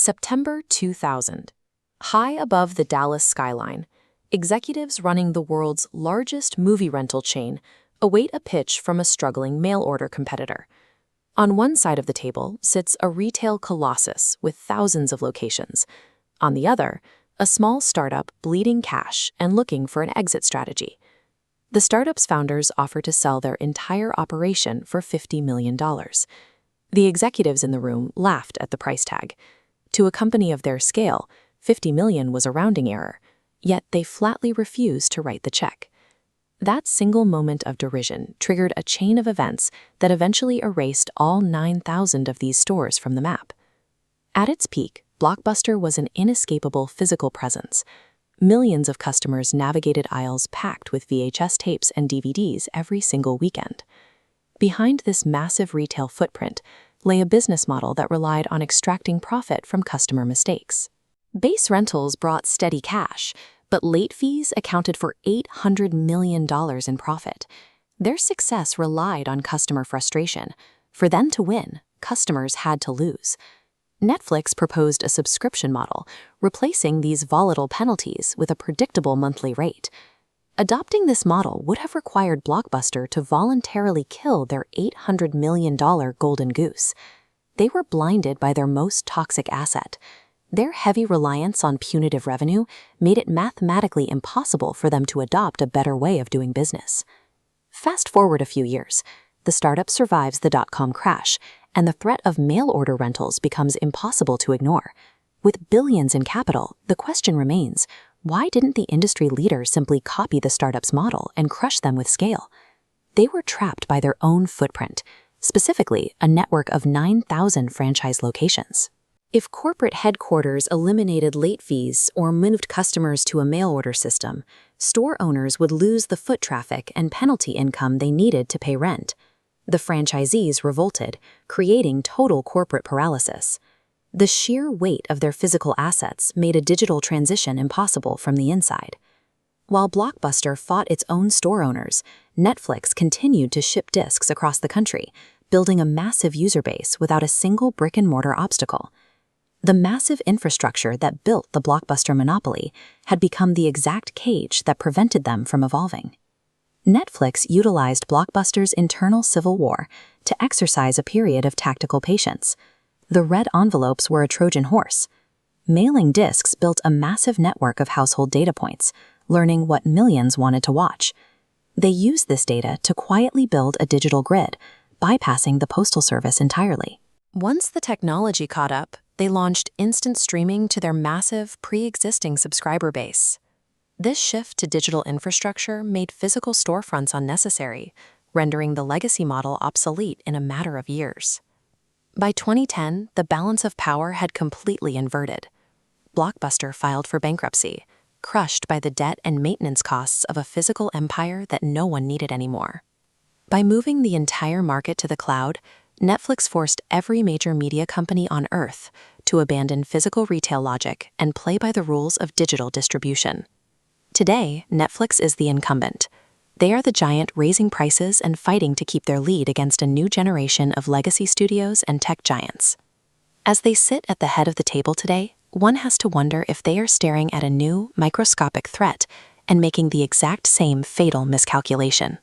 September 2000. High above the Dallas skyline, executives running the world's largest movie rental chain await a pitch from a struggling mail-order competitor. On one side of the table sits a retail colossus with thousands of locations. On the other, a small startup bleeding cash and looking for an exit strategy. The startup's founders offer to sell their entire operation for $50 million. The executives in the room laughed at the price tag. To a company of their scale, $50 million was a rounding error, yet they flatly refused to write the check. That single moment of derision triggered a chain of events that eventually erased all 9,000 of these stores from the map. At its peak, Blockbuster was an inescapable physical presence. Millions of customers navigated aisles packed with VHS tapes and DVDs every single weekend. Behind this massive retail footprint lay a business model that relied on extracting profit from customer mistakes. Base rentals brought steady cash, but late fees accounted for $800 million in profit. Their success relied on customer frustration. For them to win, customers had to lose. Netflix proposed a subscription model, replacing these volatile penalties with a predictable monthly rate. Adopting this model would have required Blockbuster to voluntarily kill their $800 million golden goose. They were blinded by their most toxic asset. Their heavy reliance on punitive revenue made it mathematically impossible for them to adopt a better way of doing business. Fast forward a few years, the startup survives the dot-com crash, and the threat of mail-order rentals becomes impossible to ignore. With billions in capital, the question remains, why didn't the industry leader simply copy the startup's model and crush them with scale? They were trapped by their own footprint, specifically a network of 9,000 franchise locations. If corporate headquarters eliminated late fees or moved customers to a mail-order system, store owners would lose the foot traffic and penalty income they needed to pay rent. The franchisees revolted, creating total corporate paralysis. The sheer weight of their physical assets made a digital transition impossible from the inside. While Blockbuster fought its own store owners, Netflix continued to ship discs across the country, building a massive user base without a single brick-and-mortar obstacle. The massive infrastructure that built the Blockbuster monopoly had become the exact cage that prevented them from evolving. Netflix utilized Blockbuster's internal civil war to exercise a period of tactical patience. The red envelopes were a Trojan horse. Mailing discs built a massive network of household data points, learning what millions wanted to watch. They used this data to quietly build a digital grid, bypassing the postal service entirely. Once the technology caught up, they launched instant streaming to their massive, pre-existing subscriber base. This shift to digital infrastructure made physical storefronts unnecessary, rendering the legacy model obsolete in a matter of years. By 2010, the balance of power had completely inverted. Blockbuster filed for bankruptcy, crushed by the debt and maintenance costs of a physical empire that no one needed anymore. By moving the entire market to the cloud, Netflix forced every major media company on Earth to abandon physical retail logic and play by the rules of digital distribution. Today, Netflix is the incumbent. They are the giant raising prices and fighting to keep their lead against a new generation of legacy studios and tech giants. As they sit at the head of the table today, one has to wonder if they are staring at a new, microscopic threat and making the exact same fatal miscalculation.